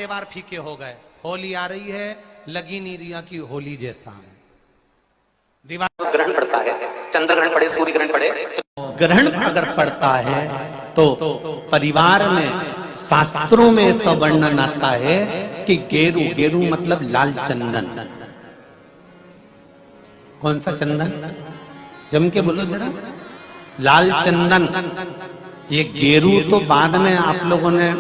त्योहार फीके हो गए। होली आ रही है, लगी नहीं रिया की होली जैसा है। दिवाली ग्रहण पड़ता है, चंद्र ग्रहण पड़े, सूर्य ग्रहण पड़े, ग्रहण अगर पड़ता है तो परिवार में शास्त्रों में इसका वर्णन आता है कि गेरू, गेरू मतलब लाल चंदन। कौन सा चंदन? जम के बोलो जरा। लाल चंदन। ये गेरू तो बाद में आप लोगों ने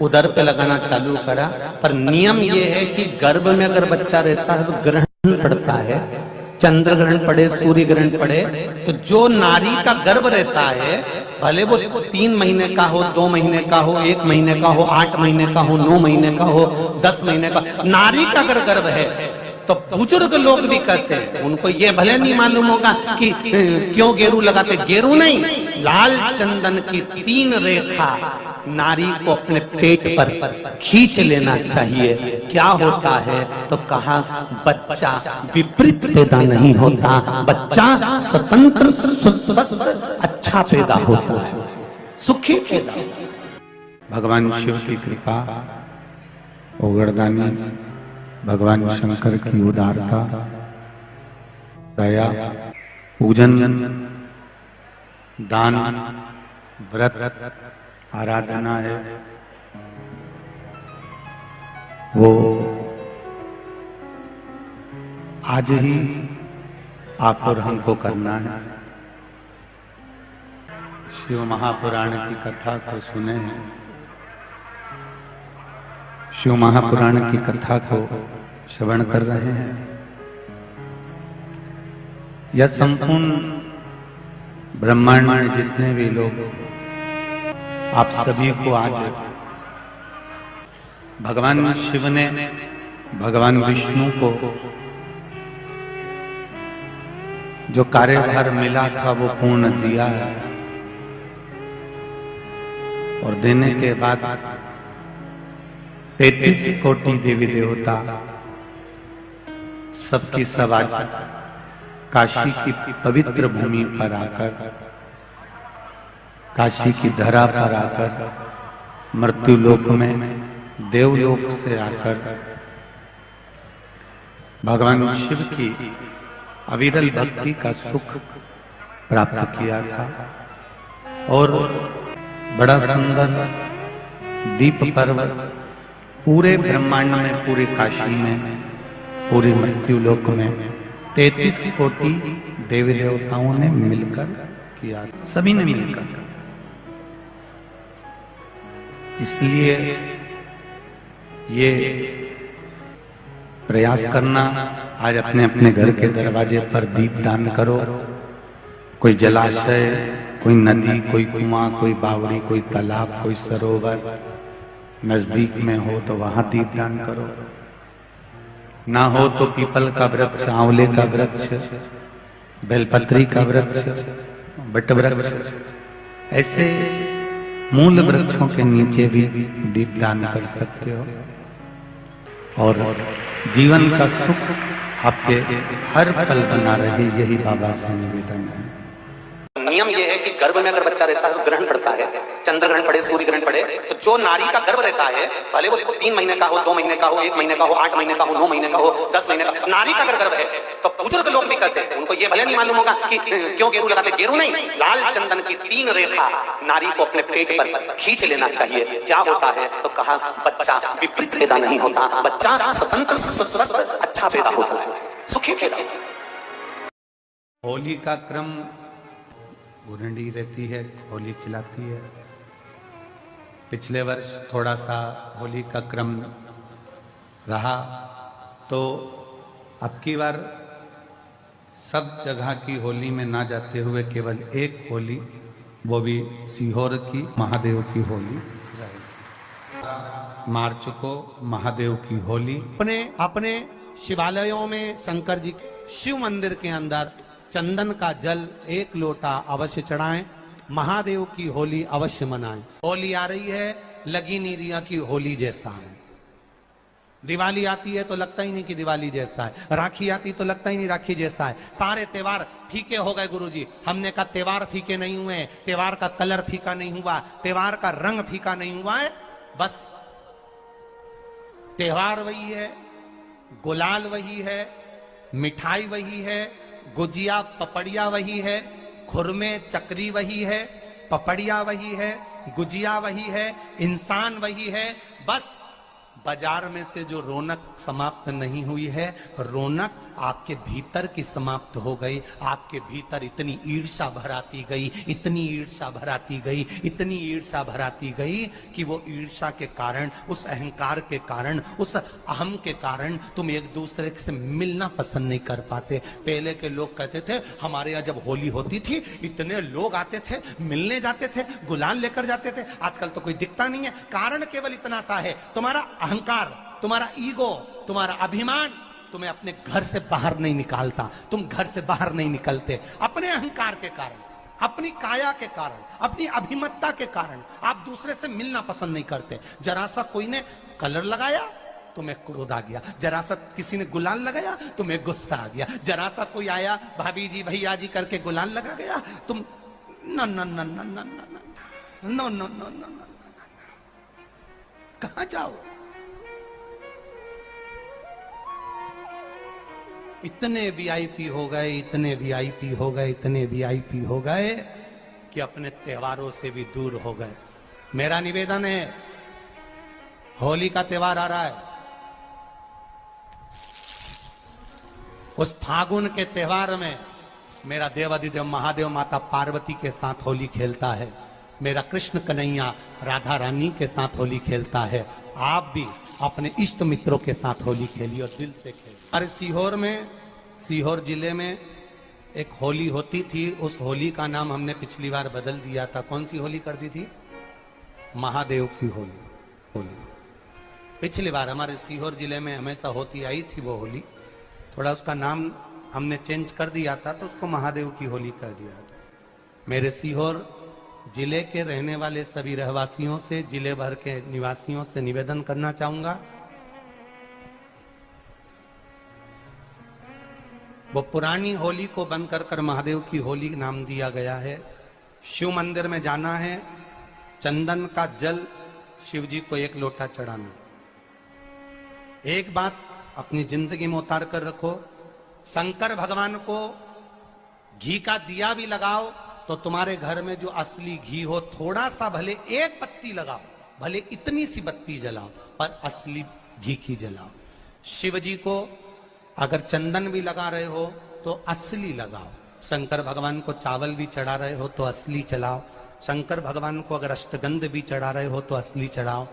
उधर पे लगाना चालू करा, पर नियम ये है कि गर्भ में अगर बच्चा रहता है तो ग्रहण पड़ता है, चंद्र ग्रहण पड़े, सूर्य ग्रहण पड़े, तो जो नारी का गर्भ रहता है, भले वो 3 महीने का हो, 2 महीने का हो, 1 महीने का हो, 8 महीने का हो, 9 महीने का हो, 10 महीने का, नारी का अगर गर्भ है तो बुजुर्ग लोग भी कहते हैं, उनको ये भले नहीं मालूम होगा कि क्यों गेरू लगाते। गेरू नहीं, लाल चंदन की 3 रेखा नारी को अपने पेट पर खींच लेना चाहिए। क्या होता है तो कहा, बच्चा विपरीत पैदा नहीं होता, बच्चा स्वतंत्र स्वस्थ अच्छा पैदा होता है, सुखी पैदा। भगवान शिव की कृपा, ओगरदानी, भगवान शंकर की उदारता, दया, पूजन, दान, व्रत, आराधना है, वो आज ही आप और हमको करना है। शिव महापुराण की कथा को सुने हैं, शिव महापुराण की कथा को श्रवण कर रहे हैं। यह संपूर्ण ब्रह्मांड में जितने भी लोग, आप सभी को आज भगवान शिव ने भगवान विष्णु को जो कार्यभार मिला था वो पूर्ण दिया है, और देने के बाद 33 कोटि देवी देवता सबकी सब आज काशी की पवित्र भूमि पर आकर, काशी की धरा पर आकर, मृत्यु लोक में देवलोक से आकर भगवान शिव की अविरल भक्ति का सुख प्राप्त किया था। और बड़ा सुंदर दीप पर्व पूरे ब्रह्मांड में, पूरे काशी में, पूरे मृत्यु लोक में 33 कोटि देवी देवताओं ने मिलकर किया, सभी ने मिलकर। इसलिए ये प्रयास करना, आज अपने अपने घर के दरवाजे पर दीप दान करो। कोई जलाशय, कोई नदी, कोई कुआं, कोई बावड़ी, कोई तालाब, कोई सरोवर नजदीक में हो तो वहां दीप दान करो। ना हो तो पीपल का वृक्ष, आंवले का वृक्ष, बेलपत्री का वृक्ष, बट वृक्ष, ऐसे मूल वृक्षों के नीचे भी दीप दान कर सकते हो। और जीवन का सुख आपके हर पल बना रहे, यही बाबा से निवेदन है। नियम यह है कि गर्भ में अगर बच्चा रहता है तो ग्रहण पड़ता है, चंद्र ग्रहण पड़े, सूर्य ग्रहण पड़े, तो जो नारी का गर्भ रहता है, भले वो 3 महीने का हो, 2 महीने का हो, 1 महीने का हो, 8 महीने का हो, 9 महीने का हो, 10 महीने का, नारी का अगर गर्भ है तो बुजुर्ग लोग भी कहते हैं, उनको ये भले नहीं मालूम होगा कि क्यों गेरू लगाते। गेरू नहीं, लाल चंदन की 3 रेखा नारी को अपने पेट पर खींच लेना चाहिए। क्या होता है तो कहा, बच्चा विपरीत पैदा नहीं होता, बच्चा स्वतंत्र स्वस्थ अच्छा पैदा होता है, सुखी पैदा। होली का क्रम गुरंडी रहती है, होली खिलाती है। पिछले वर्ष थोड़ा सा होली का क्रम रहा, तो अब की बार सब जगह की होली में ना जाते हुए केवल एक होली, वो भी सीहोर की महादेव की होली मार्च को महादेव की होली। अपने अपने शिवालयों में शंकर जी शिव मंदिर के अंदर चंदन का जल 1 लोटा अवश्य चढ़ाएं, महादेव की होली अवश्य मनाएं। होली आ रही है, लगी नहीं रिया की होली जैसा है। दिवाली आती है तो लगता ही नहीं कि दिवाली जैसा है, राखी आती तो लगता ही नहीं राखी जैसा है। सारे त्योहार फीके हो गए गुरुजी। हमने कहा त्योहार फीके नहीं हुए, त्योहार का कलर फीका नहीं हुआ, त्योहार का रंग फीका नहीं हुआ है, बस त्योहार वही है, गुलाल वही है, मिठाई वही है, गुजिया पपड़िया वही है, खुरमे चकरी वही है, पपड़िया वही है, गुजिया वही है, इंसान वही है। बस बाजार में से जो रौनक समाप्त नहीं हुई है, रौनक आपके भीतर की समाप्त हो गई। आपके भीतर इतनी ईर्ष्या भराती गई, इतनी ईर्ष्या भराती गई, इतनी ईर्ष्या भराती गई कि वो ईर्ष्या के कारण, उस अहंकार के कारण, उस अहम के कारण तुम एक दूसरे से मिलना पसंद नहीं कर पाते। पहले के लोग कहते थे हमारे यहाँ जब होली होती थी इतने लोग आते थे, मिलने जाते थे, गुलाल लेकर जाते थे। आजकल तो कोई दिखता नहीं है। कारण केवल इतना सा है, तुम्हारा अहंकार, तुम्हारा ईगो, तुम्हारा अभिमान तुम्हें अपने घर से बाहर नहीं निकालता। तुम घर से बाहर नहीं निकलते अपने अहंकार के कारण, अपनी काया के कारण, अपनी अभिमतता के कारण। आप दूसरे से मिलना पसंद नहीं करते। जरा सा कोई ने कलर लगाया तुम्हें क्रोध आ गया, जरा सा किसी ने गुलाल लगाया तुम्हें गुस्सा आ गया, जरा सा कोई आया भाभी जी भैया जी करके गुलाल लगा गया, तुम न न न न न न न न न न कहां जाओ। इतने वीआईपी हो गए, इतने वीआईपी हो गए, इतने वीआईपी हो गए कि अपने त्योहारों से भी दूर हो गए। मेरा निवेदन है, होली का त्योहार आ रहा है, उस फागुन के त्योहार में मेरा देवाधिदेव महादेव माता पार्वती के साथ होली खेलता है, मेरा कृष्ण कन्हैया राधा रानी के साथ होली खेलता है। आप भी अपने इष्ट मित्रों के साथ होली खेलिए और दिल से खेलिए। अरे सीहोर में, सीहोर जिले में एक होली होती थी। उस होली का नाम हमने पिछली बार बदल दिया था। कौन सी होली कर दी थी? महादेव की होली। पिछली बार हमारे सीहोर जिले में हमेशा होती आई थी वो होली, थोड़ा उसका नाम हमने चेंज कर दिया था, तो उसको महादेव की होली कर दिया था। मेरे सीहोर जिले के रहने वाले सभी रहवासियों से, जिले भर के निवासियों से निवेदन करना चाहूंगा, वो पुरानी होली को बंद कर महादेव की होली नाम दिया गया है। शिव मंदिर में जाना है, चंदन का जल शिव जी को 1 लोटा चढ़ाना। एक बात अपनी जिंदगी में उतार कर रखो, शंकर भगवान को घी का दिया भी लगाओ तो तुम्हारे घर में जो असली घी हो, थोड़ा सा भले 1 पत्ती लगाओ, भले इतनी सी बत्ती जलाओ, पर असली घी की जलाओ। शिव जी को अगर चंदन भी लगा रहे हो तो असली लगाओ। शंकर भगवान को चावल भी चढ़ा रहे हो तो असली चढ़ाओ। शंकर भगवान को अगर अष्टगंध भी चढ़ा रहे हो तो असली चढ़ाओ।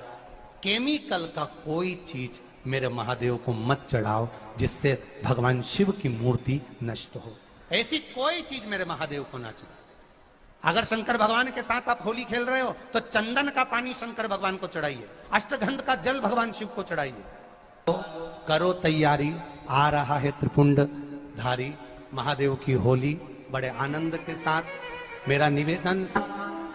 केमिकल का कोई चीज मेरे महादेव को मत चढ़ाओ जिससे भगवान शिव की मूर्ति नष्ट हो। ऐसी कोई चीज मेरे महादेव को ना चढ़ाओ। अगर शंकर भगवान के साथ आप होली खेल रहे हो तो चंदन का पानी शंकर भगवान को चढ़ाइए, अष्टगंध का जल भगवान शिव को चढ़ाइए। तो करो तैयारी, आ रहा है त्रिपुंड धारी महादेव की होली। बड़े आनंद के साथ मेरा निवेदन,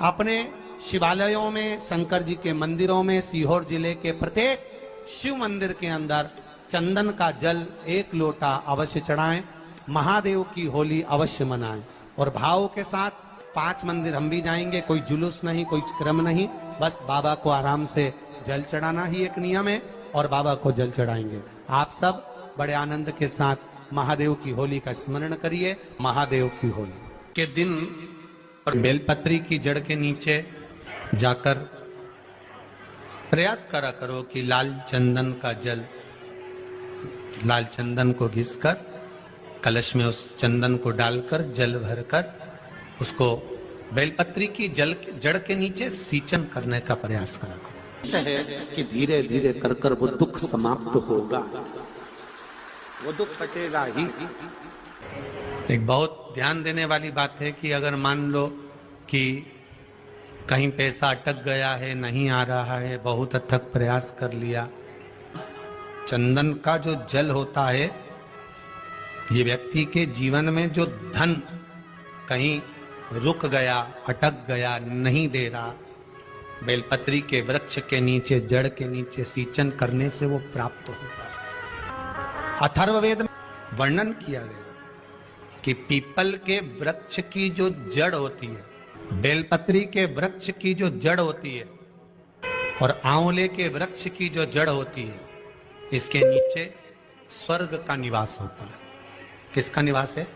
अपने शिवालयों में, शंकर जी के मंदिरों में, सीहोर जिले के प्रत्येक शिव मंदिर के अंदर चंदन का जल 1 लोटा अवश्य चढ़ाएं, महादेव की होली अवश्य मनाएं। और भाव के साथ 5 मंदिर हम भी जाएंगे, कोई जुलूस नहीं, कोई क्रम नहीं, बस बाबा को आराम से जल चढ़ाना ही एक नियम है और बाबा को जल चढ़ाएंगे। आप सब बड़े आनंद के साथ महादेव की होली का स्मरण करिए। महादेव की होली के दिन और बेलपत्री की जड़ के नीचे जाकर प्रयास करा करो कि लाल चंदन का जल, लाल चंदन को घिसकर कलश में उस चंदन को डालकर जल भरकर उसको बेलपत्री की जड़ के नीचे सींचन करने का प्रयास करा करो। है कि धीरे धीरे कर कर वो दुख समाप्त होगा, वो दुख कटेगा ही। एक बहुत ध्यान देने वाली बात है कि अगर मान लो कि कहीं पैसा अटक गया है, नहीं आ रहा है, बहुत अथक प्रयास कर लिया, चंदन का जो जल होता है ये व्यक्ति के जीवन में जो धन कहीं रुक गया, अटक गया, नहीं दे रहा, बेलपत्री के वृक्ष के नीचे, जड़ के नीचे सींचन करने से वो प्राप्त होता है। अथर्ववेद में वर्णन किया गया कि पीपल के वृक्ष की जो जड़ होती है, बेलपत्री के वृक्ष की जो जड़ होती है और आंवले के वृक्ष की जो जड़ होती है, इसके नीचे स्वर्ग का निवास होता है। किसका निवास है?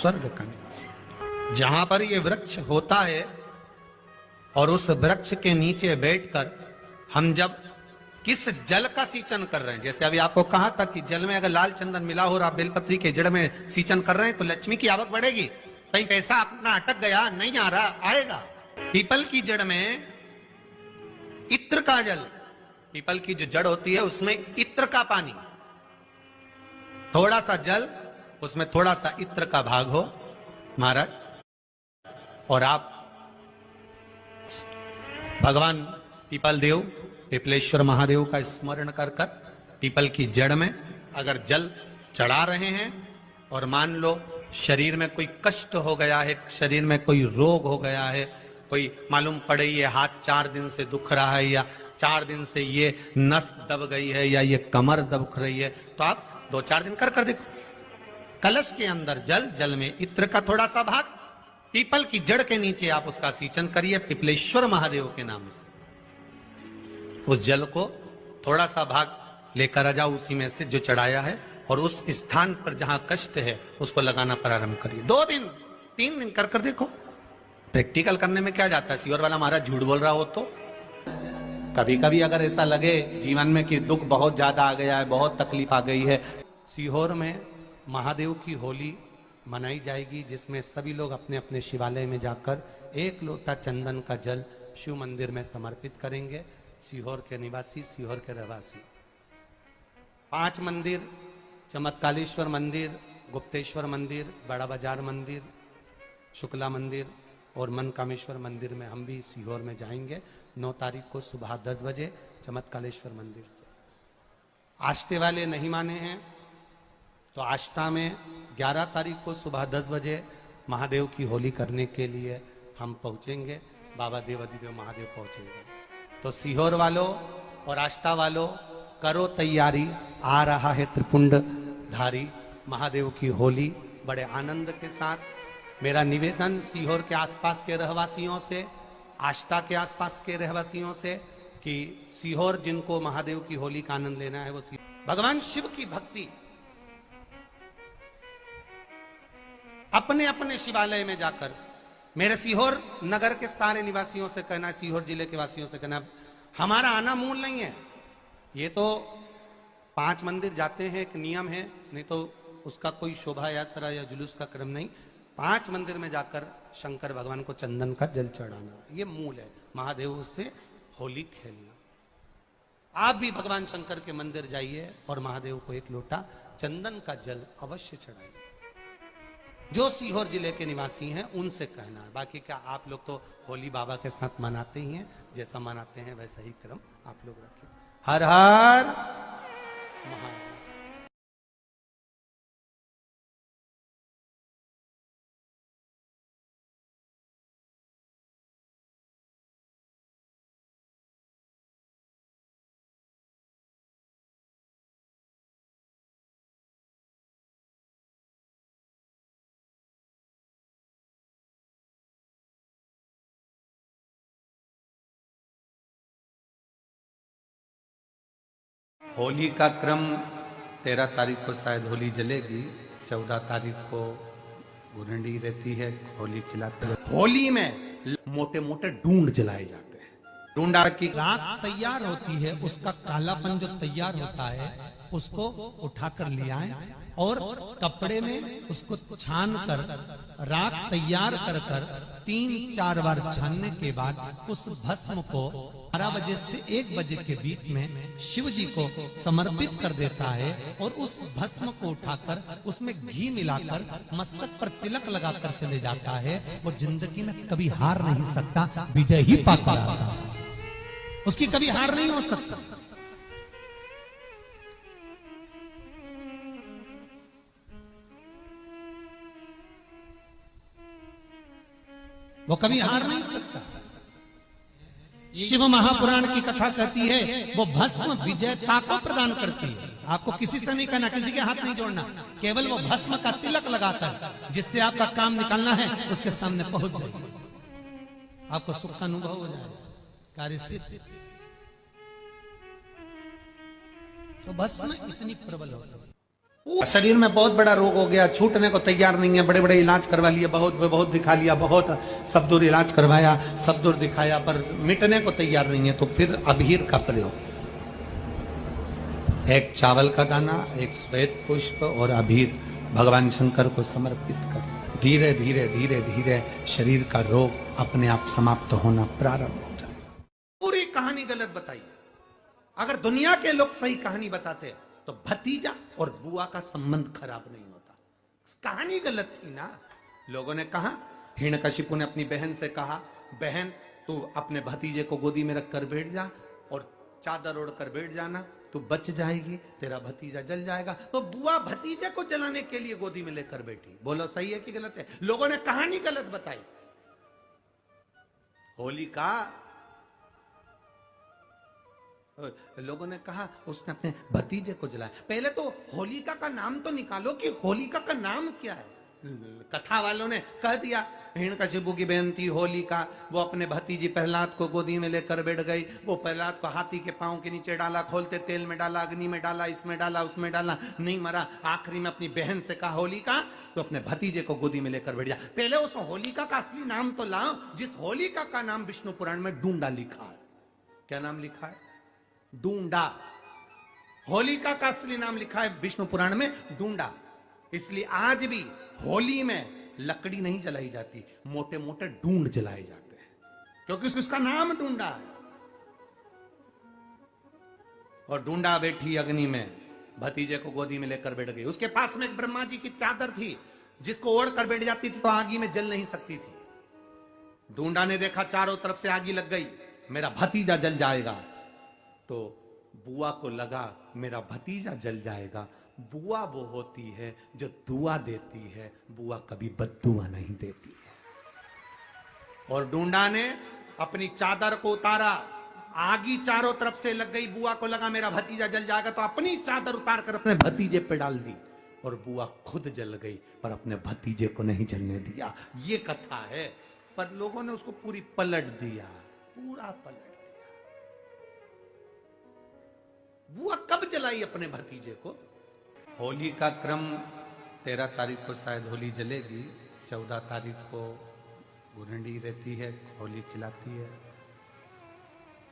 स्वर्ग का निवास। जहां पर ये वृक्ष होता है और उस वृक्ष के नीचे बैठकर हम जब किस जल का सींचन कर रहे हैं, जैसे अभी आपको कहा था कि जल में अगर लाल चंदन मिला हो और आप बेलपत्री के जड़ में सींचन कर रहे हैं तो लक्ष्मी की आवक बढ़ेगी। कहीं पैसा अपना अटक गया, नहीं आ रहा, आएगा। पीपल की जड़ में इत्र का जल, पीपल की जो जड़ होती है उसमें इत्र का पानी, थोड़ा सा जल उसमें थोड़ा सा इत्र का भाग हो महाराज, और आप भगवान पीपल देव, पिपलेश्वर महादेव का स्मरण कर कर पीपल की जड़ में अगर जल चढ़ा रहे हैं और मान लो शरीर में कोई कष्ट हो गया है, शरीर में कोई रोग हो गया है, कोई मालूम पड़े ये हाथ 4 दिन से दुख रहा है या 4 दिन से ये नस दब गई है या ये कमर दब रही है, तो आप 2-4 दिन कर देखो। कलश के अंदर जल, जल में इत्र का थोड़ा सा भाग, पीपल की जड़ के नीचे आप उसका सींचन करिए पिपलेश्वर महादेव के नाम से। उस जल को थोड़ा सा भाग लेकर आ जाओ उसी में से जो चढ़ाया है, और उस स्थान पर जहां कष्ट है उसको लगाना प्रारंभ करिए। 2 दिन 3 दिन कर देखो। प्रैक्टिकल करने में क्या जाता है? सीहोर वाला महाराज झूठ बोल रहा हो तो कभी कभी अगर ऐसा लगे जीवन में कि दुख बहुत ज्यादा आ गया है, बहुत तकलीफ आ गई है, सीहोर में महादेव की होली मनाई जाएगी, जिसमें सभी लोग अपने अपने शिवालय में जाकर 1 लोटा चंदन का जल शिव मंदिर में समर्पित करेंगे। सीहोर के निवासी, सीहोर के रहवासी 5 मंदिर, चमत्कालेश्वर मंदिर, गुप्तेश्वर मंदिर, बड़ा बाजार मंदिर, शुक्ला मंदिर और मनकामेश्वर मंदिर में हम भी सीहोर में जाएंगे 9 तारीख को सुबह 10 बजे चमत्कालेश्वर मंदिर से। आष्टे वाले नहीं माने हैं तो आष्टा में 11 तारीख को सुबह 10 बजे महादेव की होली करने के लिए हम पहुंचेंगे। बाबा देवाधिदेव महादेव पहुंचेंगे। तो सीहोर वालों और आष्टा वालों करो तैयारी, आ रहा है त्रिपुंड धारी महादेव की होली बड़े आनंद के साथ। मेरा निवेदन सीहोर के आसपास के रहवासियों से, आष्टा के आसपास के रहवासियों से कि सीहोर जिनको महादेव की होली का आनंद लेना है वो भगवान शिव की भक्ति अपने अपने शिवालय में जाकर, मेरे सीहोर नगर के सारे निवासियों से कहना, सीहोर जिले के वासियों से कहना, हमारा आना मूल नहीं है। ये तो 5 मंदिर जाते हैं, एक नियम है, नहीं तो उसका कोई शोभा यात्रा या जुलूस का क्रम नहीं। 5 मंदिर में जाकर शंकर भगवान को चंदन का जल चढ़ाना, ये मूल है। महादेव से होली खेलना। आप भी भगवान शंकर के मंदिर जाइए और महादेव को 1 लोटा चंदन का जल अवश्य चढ़ाइए। जो सीहोर जिले के निवासी हैं उनसे कहना है। बाकी क्या आप लोग तो होली बाबा के साथ मनाते ही हैं, जैसा मनाते हैं वैसा ही क्रम आप लोग रखिए। हर हर महादेव। होली का क्रम 13 तारीख को शायद होली जलेगी, 14 तारीख को गुरंडी रहती है, होली खिलाते हैं। होली में मोटे मोटे ढूंढ जलाए जाते हैं। ढूंढा की राख तैयार होती है, उसका कालापन जो तैयार होता है उसको उठाकर ले आए और कपड़े में उसको छान कर राख तैयार कर कर 3-4 बार छानने के बाद उस भस्म को 12 बजे से 1 बजे के बीच में शिव जी को समर्पित कर देता है और उस भस्म को उठाकर उसमें घी मिलाकर मस्तक पर तिलक लगाकर चले जाता है। वो जिंदगी में कभी हार नहीं सकता, विजय ही पाता रहता, उसकी कभी हार नहीं हो सकता। वो कभी हार नहीं सकता। शिव महापुराण की कथा कहती है वो भस्म विजयता को प्रदान करती है। आपको किसी से नहीं कहना, किसी के हाथ नहीं जोड़ना, केवल वो भस्म का तिलक लगाकर जिससे आपका काम निकालना है उसके सामने पहुंच जाइए, आपको सुख का अनुभव हो जाए, कार्य सिद्ध। तो भस्म इतनी प्रबल हो गई। शरीर में बहुत बड़ा रोग हो गया, छूटने को तैयार नहीं है, बड़े बड़े इलाज करवा लिए, बहुत दिखा लिया, बहुत सब दूर इलाज करवाया, सब दूर दिखाया, पर मिटने को तैयार नहीं है। तो फिर अबीर का प्रयोग, एक चावल का दाना, एक श्वेत पुष्प और अबीर भगवान शंकर को समर्पित कर धीरे धीरे धीरे धीरे शरीर का रोग अपने आप समाप्त होना प्रारंभ हो जाए। पूरी कहानी गलत बताई। अगर दुनिया के लोग सही कहानी बताते तो भतीजा और बुआ का संबंध खराब नहीं होता। कहानी गलत थी ना। लोगों ने कहा, हिरण्यकशिपु ने अपनी बहन से कहा, बहन तू अपने भतीजे को गोदी में रखकर बैठ जा और चादर ओढ़कर बैठ जाना, तू बच जाएगी, तेरा भतीजा जल जाएगा। तो बुआ भतीजे को जलाने के लिए गोदी में लेकर बैठी। बोलो सही है कि गलत है? लोगों ने कहानी गलत बताई। होलिका, लोगों ने कहा उसने अपने भतीजे को जलाया। पहले तो होलिका का नाम तो निकालो कि होलिका का नाम क्या है। कथा वालों ने कह दिया हिरण्यकशिपु की बहन थी होलिका, वो अपने भतीजी प्रहलाद को गोदी में लेकर बैठ गई। वो प्रहलाद को हाथी के पांव के नीचे डाला, खोलते तेल में डाला, अग्नि में डाला, इसमें डाला, उसमें डाला, नहीं मरा। आखिरी में अपनी बहन से कहा होलिका तो अपने भतीजे को गोदी में लेकर बैठ जा। पहले उस होलिका का असली नाम तो लाओ, जिस होलिका का नाम विष्णु पुराण में डूंडा लिखा है। क्या नाम लिखा है? डूंडा। होलिका का असली नाम लिखा है विष्णु पुराण में डूंडा। इसलिए आज भी होली में लकड़ी नहीं जलाई जाती, मोटे मोटे डूंड जलाए जाते हैं, क्योंकि उसका नाम डूंडा है। और डूंडा बैठी अग्नि में, भतीजे को गोदी में लेकर बैठ गई। उसके पास में एक ब्रह्मा जी की चादर थी, जिसको ओढ़ कर बैठ जाती थी तो आगी में जल नहीं सकती थी। डूंडा ने देखा चारों तरफ से आगी लग गई, मेरा भतीजा जल जाएगा। तो बुआ को लगा मेरा भतीजा जल जाएगा। बुआ वो होती है जो दुआ देती है, बुआ कभी बद्दुआ नहीं देती है। और डूंडा ने अपनी चादर को उतारा, आगी चारों तरफ से लग गई। बुआ को लगा मेरा भतीजा जल जाएगा, तो अपनी चादर उतार कर अपने भतीजे पे डाल दी और बुआ खुद जल गई, पर अपने भतीजे को नहीं जलने दिया। ये कथा है, पर लोगों ने उसको पूरी पलट दिया, पूरा पलट दिया। बुआ कब जलाई अपने भतीजे को? होली का क्रम 13 तारीख को शायद होली जलेगी, 14 तारीख को गुरंडी रहती है, होली खिलाती है।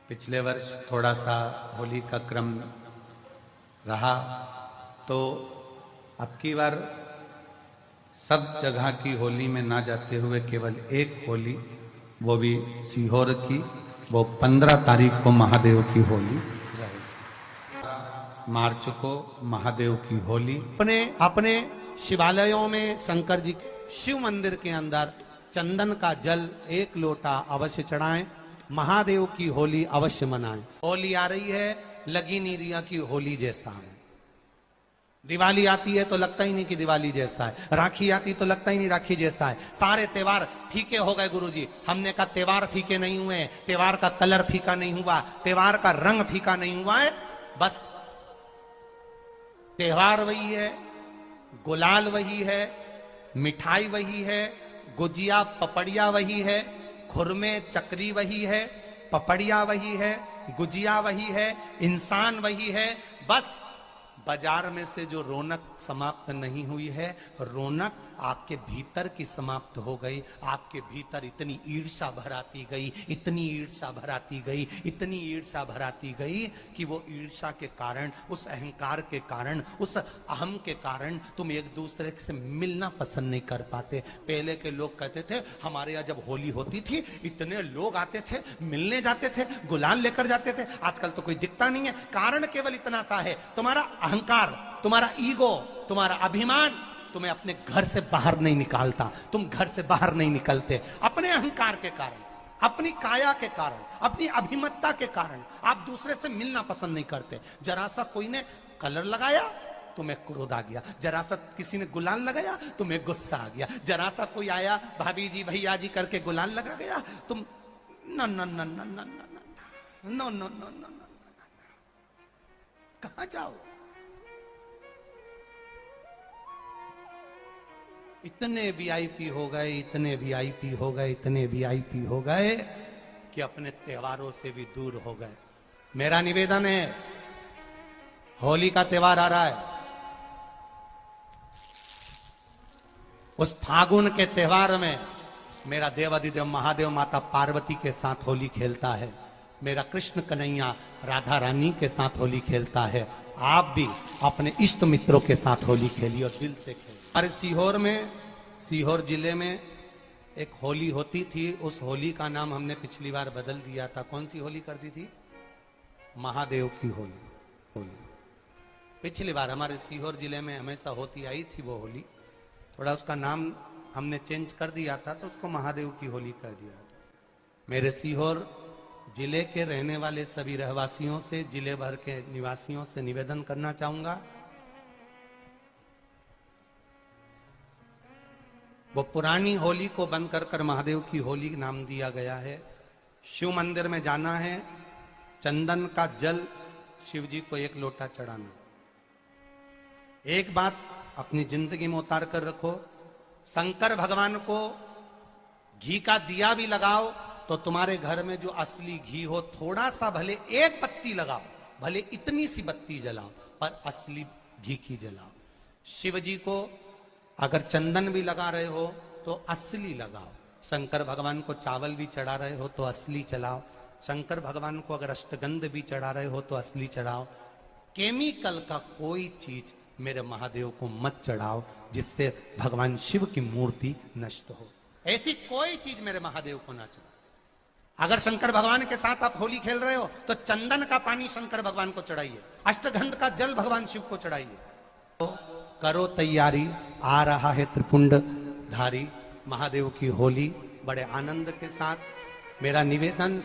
पिछले वर्ष थोड़ा सा होली का क्रम रहा, तो अब की बार सब जगह की होली में ना जाते हुए केवल एक होली, वो भी सीहोर की, वो 15 तारीख को महादेव की होली, मार्च को महादेव की होली। अपने शिवालयों में शंकर जी शिव मंदिर के अंदर चंदन का जल 1 लोटा अवश्य चढ़ाएं, महादेव की होली अवश्य मनाएं। होली आ रही है, लगी नहीं रिया की होली जैसा है। दिवाली आती है तो लगता ही नहीं कि दिवाली जैसा है, राखी आती तो लगता ही नहीं राखी जैसा है। सारे त्योहार फीके हो गए गुरुजी। हमने कहा त्योहार फीके नहीं हुए, त्योहार का कलर फीका नहीं हुआ, त्योहार का रंग फीका नहीं हुआ है, बस त्योहार वही है, गुलाल वही है, मिठाई वही है, गुजिया पपड़िया वही है, खुरमे चकरी वही है, पपड़िया वही है, गुजिया वही है, इंसान वही है। बस बाजार में से जो रौनक समाप्त नहीं हुई है, रौनक आपके भीतर की समाप्त हो गई। आपके भीतर इतनी ईर्ष्या भराती गई, इतनी ईर्ष्या भराती गई, इतनी ईर्ष्या भराती गई कि वो ईर्ष्या के कारण, उस अहंकार के कारण, उस अहम के कारण तुम एक दूसरे से मिलना पसंद नहीं कर पाते। पहले के लोग कहते थे हमारे यहाँ जब होली होती थी इतने लोग आते थे, मिलने जाते थे, गुलाल लेकर जाते थे। आजकल तो कोई दिखता नहीं है। कारण केवल इतना सा है, तुम्हारा अहंकार, तुम्हारा ईगो, तुम्हारा अभिमान तुम्हें अपने घर से बाहर नहीं निकालता। तुम घर से बाहर नहीं निकलते अपने अहंकार के कारण, अपनी काया के कारण, अपनी अभिमतता के कारण आप दूसरे से मिलना पसंद नहीं करते। जरा सा कोई ने कलर लगाया तुम्हें क्रोध आ गया, जरा सा किसी ने गुलाल लगाया तुम्हें गुस्सा आ गया, जरा सा कोई आया भाभी जी भैया जी करके गुलाल लगा गया, तुम न न न न न न न न न न, कहां जाओ? इतने वीआईपी हो गए, इतने वीआईपी हो गए, इतने वीआईपी हो गए कि अपने त्योहारों से भी दूर हो गए। मेरा निवेदन है होली का त्योहार आ रहा है। उस फागुन के त्योहार में मेरा देवाधिदेव महादेव माता पार्वती के साथ होली खेलता है, मेरा कृष्ण कन्हैया राधा रानी के साथ होली खेलता है। आप भी अपने इष्ट मित्रों के साथ होली खेलिए और दिल से खेलिए। हमारे सीहोर जिले में एक होली होती थी, उस होली का नाम हमने पिछली बार बदल दिया था। कौन सी होली कर दी थी? महादेव की होली। पिछली बार हमारे सीहोर जिले में हमेशा होती आई थी वो होली, थोड़ा उसका नाम हमने चेंज कर दिया था तो उसको महादेव की होली कर दिया था। मेरे सीहोर जिले के रहने वाले सभी रहवासियों से, जिले भर के निवासियों से निवेदन करना चाहूंगा, वो पुरानी होली को बंद कर महादेव की होली नाम दिया गया है। शिव मंदिर में जाना है, चंदन का जल शिव जी को 1 लोटा चढ़ाना। एक बात अपनी जिंदगी में उतार कर रखो, शंकर भगवान को घी का दिया भी लगाओ तो तुम्हारे घर में जो असली घी हो, थोड़ा सा भले 1 पत्ती लगाओ, भले इतनी सी बत्ती जलाओ, पर असली घी की जलाओ। शिव जी को अगर चंदन भी लगा रहे हो तो असली लगाओ। शंकर भगवान को चावल भी चढ़ा रहे हो तो असली चलाओ। शंकर भगवान को अगर अष्टगंध भी चढ़ा रहे हो तो असली चढ़ाओ। केमिकल का कोई चीज मेरे महादेव को मत चढ़ाओ जिससे भगवान शिव की मूर्ति नष्ट हो। ऐसी कोई चीज मेरे महादेव को ना चढ़ाओ। अगर शंकर भगवान के साथ आप होली खेल रहे हो तो चंदन का पानी शंकर भगवान को चढ़ाइए, अष्टगंध का जल भगवान शिव को चढ़ाइए। तो करो तैयारी, आ रहा है त्रिपुंड धारी महादेव की होली। बड़े आनंद के साथ मेरा निवेदन,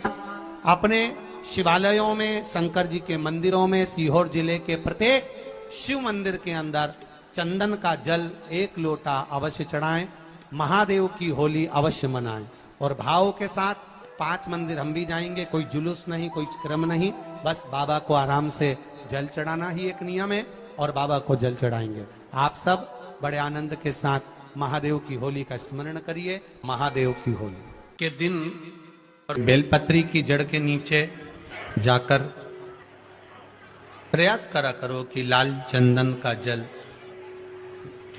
अपने शिवालयों में, शंकर जी के मंदिरों में, सीहोर जिले के प्रत्येक शिव मंदिर के अंदर चंदन का जल 1 लोटा अवश्य चढ़ाएं, महादेव की होली अवश्य मनाएं। और भाव के साथ 5 मंदिर हम भी जाएंगे, कोई जुलूस नहीं, कोई क्रम नहीं, बस बाबा को आराम से जल चढ़ाना ही एक नियम है और बाबा को जल चढ़ाएंगे। आप सब बड़े आनंद के साथ महादेव की होली का स्मरण करिए। महादेव की होली के दिन बेलपत्री की जड़ के नीचे जाकर प्रयास करा करो कि लाल चंदन का जल,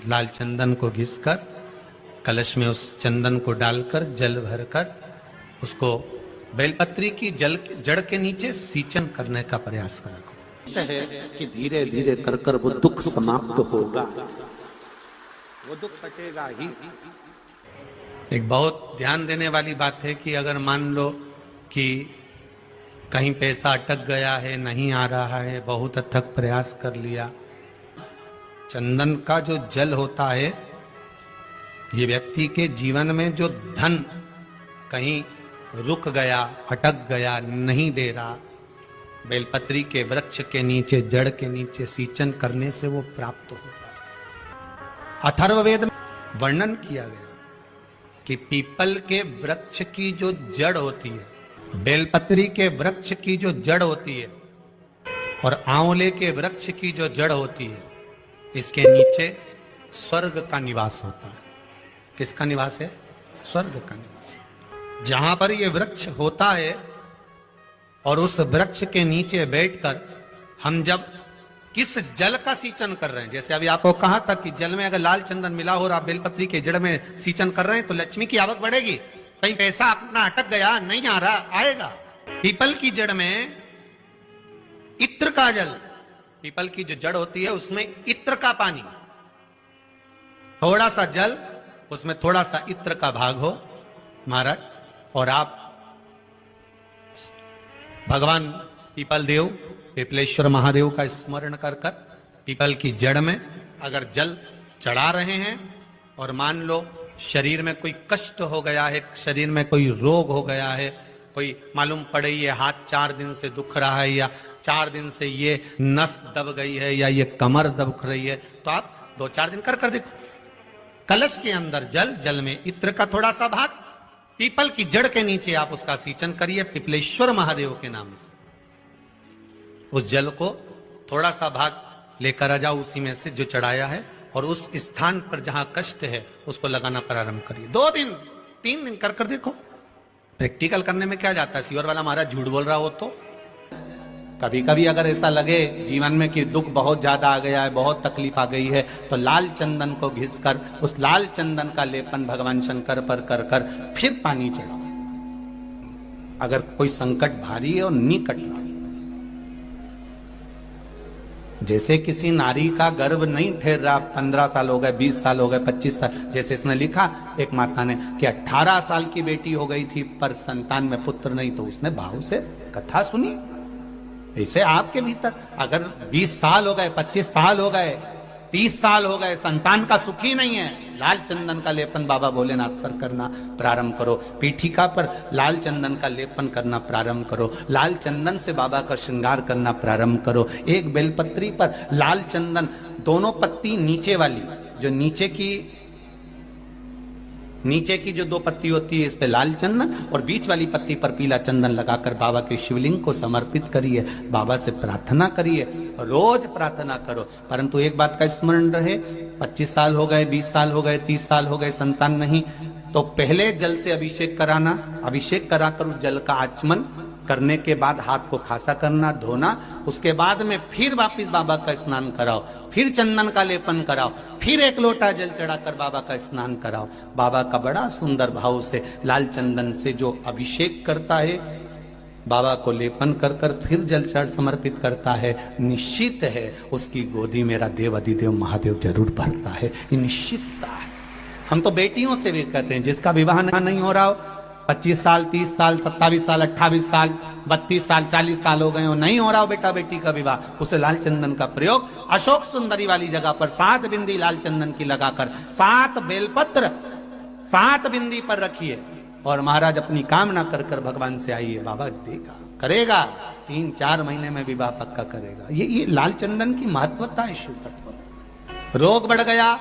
लाल चंदन को घिसकर कलश में उस चंदन को डालकर जल भरकर उसको बेलपत्री की जड़ के नीचे सींचन करने का प्रयास करा करो। है कि धीरे धीरे कर कर वो दुख समाप्त होगा, वो दुख कटेगा ही। एक बहुत ध्यान देने वाली बात है कि अगर मान लो कि कहीं पैसा अटक गया है, नहीं आ रहा है, बहुत अथक प्रयास कर लिया, चंदन का जो जल होता है ये व्यक्ति के जीवन में जो धन कहीं रुक गया, अटक गया, नहीं दे रहा, बेलपत्री के वृक्ष के नीचे, जड़ के नीचे सींचन करने से वो प्राप्त होता है। अथर्ववेद में वर्णन किया गया कि पीपल के वृक्ष की जो जड़ होती है, बेलपत्री के वृक्ष की जो जड़ होती है और आंवले के वृक्ष की जो जड़ होती है, इसके नीचे स्वर्ग का निवास होता है। किसका निवास है? स्वर्ग का निवास। जहां पर ये वृक्ष होता है और उस वृक्ष के नीचे बैठकर हम जब किस जल का सींचन कर रहे हैं, जैसे अभी आपको कहा था कि जल में अगर लाल चंदन मिला हो और आप बेलपत्री के जड़ में सींचन कर रहे हैं तो लक्ष्मी की आवक बढ़ेगी। कहीं पैसा अपना अटक गया, नहीं आ रहा, आएगा। पीपल की जड़ में इत्र का जल, पीपल की जो जड़ होती है उसमें इत्र का पानी, थोड़ा सा जल, उसमें थोड़ा सा इत्र का भाग हो महाराज, और आप भगवान पीपल देव, पीपलेश्वर महादेव का स्मरण कर कर पीपल की जड़ में अगर जल चढ़ा रहे हैं और मान लो शरीर में कोई कष्ट हो गया है, शरीर में कोई रोग हो गया है, कोई मालूम पड़े ये हाथ 4 दिन से दुख रहा है या 4 दिन से ये नस दब गई है या ये कमर दब रही है, तो आप 2-4 दिन कर देखो। कलश के अंदर जल, जल में इत्र का थोड़ा सा भाग, पीपल की जड़ के नीचे आप उसका सींचन करिए पीपलेश्वर महादेव के नाम से। उस जल को थोड़ा सा भाग लेकर आ जाओ उसी में से जो चढ़ाया है, और उस स्थान पर जहां कष्ट है उसको लगाना प्रारंभ करिए। 2 दिन 3 दिन कर देखो। प्रैक्टिकल करने में क्या जाता है? सीवर वाला महाराज झूठ बोल रहा हो तो कभी कभी अगर ऐसा लगे जीवन में कि दुख बहुत ज्यादा आ गया है, बहुत तकलीफ आ गई है, तो लाल चंदन को घिसकर उस लाल चंदन का लेपन भगवान शंकर पर कर कर फिर पानी चढ़ाओ। अगर कोई संकट भारी है और निकट रहा, जैसे किसी नारी का गर्भ नहीं ठहर रहा, 15 साल हो गए, 20 साल हो गए, 25 साल, जैसे इसने लिखा एक माता ने कि 18 साल की बेटी हो गई थी पर संतान में पुत्र नहीं, तो उसने भाव से कथा सुनी। ऐसे आपके भीतर अगर 20 साल हो गए, 25 साल हो गए, 30 साल हो गए, संतान का सुख ही नहीं है, लाल चंदन का लेपन बाबा भोलेनाथ पर करना प्रारंभ करो। पीठिका पर लाल चंदन का लेपन करना प्रारंभ करो। लाल चंदन से बाबा का श्रृंगार करना प्रारंभ करो। एक बेलपत्री पर लाल चंदन, दोनों पत्ती नीचे वाली, जो नीचे की जो 2 पत्ती होती है, इस पे लाल चंदन, और बीच वाली पत्ती पर पीला चंदन लगाकर बाबा के शिवलिंग को समर्पित करिए। बाबा से प्रार्थना करिए, रोज प्रार्थना करो। परंतु एक बात का स्मरण रहे, 25 साल हो गए, 20 साल हो गए, 30 साल हो गए, संतान नहीं, तो पहले जल से अभिषेक कराना, अभिषेक कराकर उस जल का आचमन करने के बाद हाथ को खासा करना, धोना, उसके बाद में फिर वापिस बाबा का स्नान कराओ, फिर चंदन का लेपन कराओ, फिर 1 लोटा जल चढ़ाकर बाबा का स्नान कराओ। बाबा का बड़ा सुंदर भाव से लाल चंदन से जो अभिषेक करता है, बाबा को लेपन कर कर फिर जल चढ़ समर्पित करता है, निश्चित है उसकी गोदी मेरा देव अधिदेव महादेव जरूर भरता है। ये निश्चितता है। हम तो बेटियों से भी कहते हैं, जिसका विवाह नहीं हो रहा हो, 25 साल, 30 साल, 27 साल, 28 साल, 32 साल, 40 साल हो गए हो, नहीं हो रहा हो बेटा बेटी का विवाह, उसे लाल चंदन का प्रयोग अशोक सुंदरी वाली जगह पर 7 बिंदी लाल चंदन की लगाकर 7 बेलपत्र 7 बिंदी पर रखिए और महाराज अपनी कामना कर कर भगवान से आइए। बाबा देगा, करेगा, 3-4 महीने में विवाह पक्का करेगा। ये लाल चंदन की महत्वता है। शिव तत्व। रोग बढ़ गया,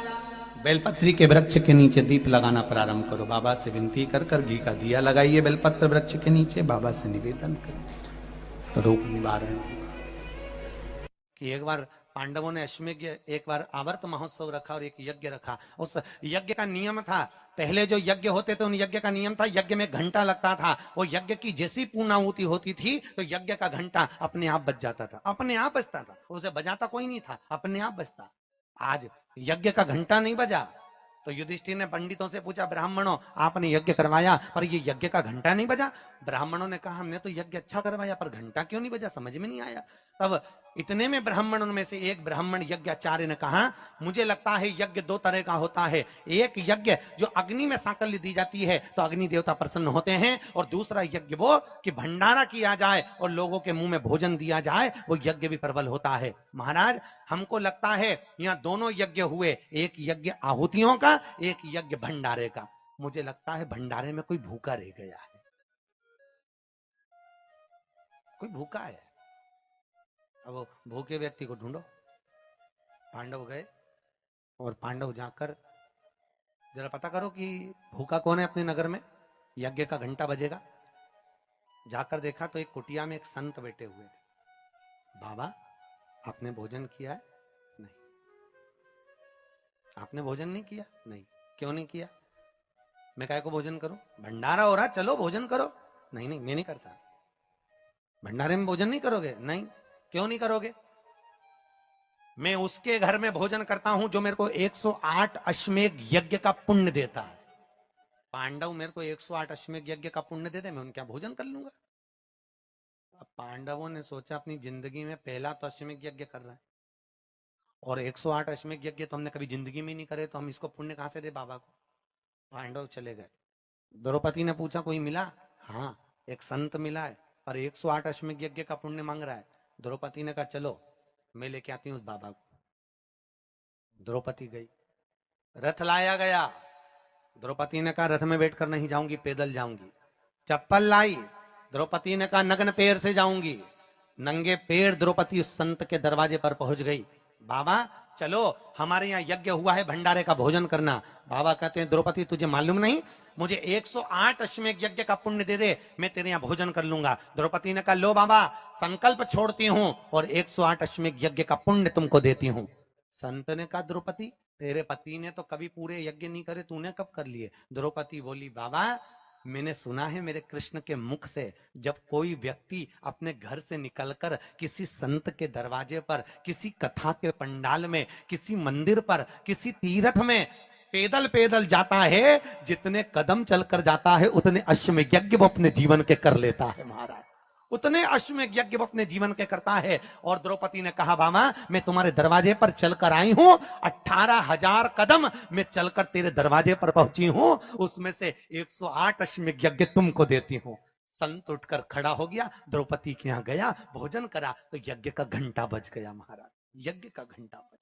बेलपत्री के वृक्ष के नीचे दीप लगाना प्रारंभ करो। बाबा से विनती कर कर घी का दिया लगाइए बेलपत्र वृक्ष के नीचे, बाबा से निवेदन करें, रोग निवारण। कि एक बार पांडवों ने अश्वमेध, एक बार आवर्त महोत्सव रखा और एक यज्ञ रखा। उस यज्ञ का नियम था, पहले जो यज्ञ होते थे उन यज्ञ का नियम था, यज्ञ में घंटा लगता था। वो यज्ञ की जैसी पूर्णाहुति होती थी तो यज्ञ का घंटा अपने आप बज जाता था, अपने आप बजता था, उसे बजाता कोई नहीं था, अपने आप बजता। आज यज्ञ का घंटा नहीं बजा तो युधिष्ठिर ने पंडितों से पूछा, ब्राह्मणों आपने यज्ञ करवाया पर ये यज्ञ का घंटा नहीं बजा। ब्राह्मणों ने कहा, हमने तो यज्ञ अच्छा करवाया पर घंटा क्यों नहीं बजा, समझ में नहीं आया। तब इतने में ब्राह्मणों में से एक ब्राह्मण यज्ञाचार्य ने कहा, मुझे लगता है यज्ञ 2 तरह का होता है। एक यज्ञ जो अग्नि में सांकल्य दी जाती है तो अग्नि देवता प्रसन्न होते हैं, और दूसरा यज्ञ वो कि भंडारा किया जाए और लोगों के मुंह में भोजन दिया जाए, वो यज्ञ भी प्रबल होता है। महाराज हमको लगता है यहाँ दोनों यज्ञ हुए, एक यज्ञ आहुतियों का, एक यज्ञ भंडारे का। मुझे लगता है भंडारे में कोई भूखा रह गया है, कोई भूखा है। अब वो भूखे व्यक्ति को ढूंढो। पांडव गए और पांडव जाकर जरा पता करो कि भूखा कौन है अपने नगर में, यज्ञ का घंटा बजेगा। जाकर देखा तो एक कुटिया में एक संत बैठे हुए थे। बाबा आपने भोजन किया है? नहीं। आपने भोजन नहीं किया? नहीं। क्यों नहीं किया? मैं काहे को भोजन करूं, भंडारा हो रहा, चलो भोजन करो। नहीं नहीं, मैं नहीं करता। भंडारे में भोजन नहीं करोगे? नहीं। क्यों नहीं करोगे? मैं उसके घर में भोजन करता हूं जो मेरे को 108 अश्वमेध यज्ञ का पुण्य देता है। पांडव मेरे को 108 अश्वमेध यज्ञ का पुण्य दे दे, मैं उनका भोजन कर लूंगा। अब पांडवों ने सोचा अपनी जिंदगी में पहला तो अश्वमेध यज्ञ कर रहा है और 108 अश्वमेध यज्ञ तो हमने कभी जिंदगी में नहीं करे, तो हम इसको पुण्य कहां से दे बाबा को। पांडव चले गए। द्रौपदी ने पूछा कोई मिला? हाँ एक संत मिला है पर 108 अश्वमेध यज्ञ का पुण्य मांग रहा है। द्रौपदी ने कहा चलो मैं लेके आती हूं उस बाबा को। द्रौपदी गई, रथ लाया गया। द्रौपदी ने कहा रथ में बैठकर नहीं जाऊंगी, पैदल जाऊंगी। चप्पल लाई, द्रौपदी ने कहा नग्न पैर से जाऊंगी। नंगे पैर द्रौपदी उस संत के दरवाजे पर पहुंच गई। बाबा चलो हमारे यहाँ यज्ञ हुआ है, भंडारे का भोजन करना। बाबा कहते हैं द्रौपदी तुझे मालूम नहीं, मुझे 108 अश्वमेध यज्ञ का पुण्य दे दे, मैं तेरे यहाँ भोजन कर लूंगा। द्रौपदी ने कहा लो बाबा संकल्प छोड़ती हूँ और 108 अश्वमेध यज्ञ का पुण्य तुमको देती हूँ। संत ने कहा द्रौपदी तेरे पति ने तो कभी पूरे यज्ञ नहीं करे, तूने कब कर लिए? द्रौपदी बोली बाबा मैंने सुना है मेरे कृष्ण के मुख से, जब कोई व्यक्ति अपने घर से निकलकर किसी संत के दरवाजे पर, किसी कथा के पंडाल में, किसी मंदिर पर, किसी तीर्थ में पैदल पैदल जाता है, जितने कदम चलकर जाता है उतने अश्वमेध यज्ञ वो अपने जीवन के कर लेता है महाराज, उतने अश्वमेध यज्ञ वो अपने जीवन के करता है। और द्रौपदी ने कहा, बाबा मैं तुम्हारे दरवाजे पर चलकर आई हूं, 18,000 कदम मैं चलकर तेरे दरवाजे पर पहुंची हूं, उसमें से 108 अश्वमेध यज्ञ तुमको देती हूं। संत उठकर खड़ा हो गया, द्रौपदी के यहां गया, भोजन करा तो यज्ञ का घंटा बज गया महाराज, यज्ञ का घंटा बज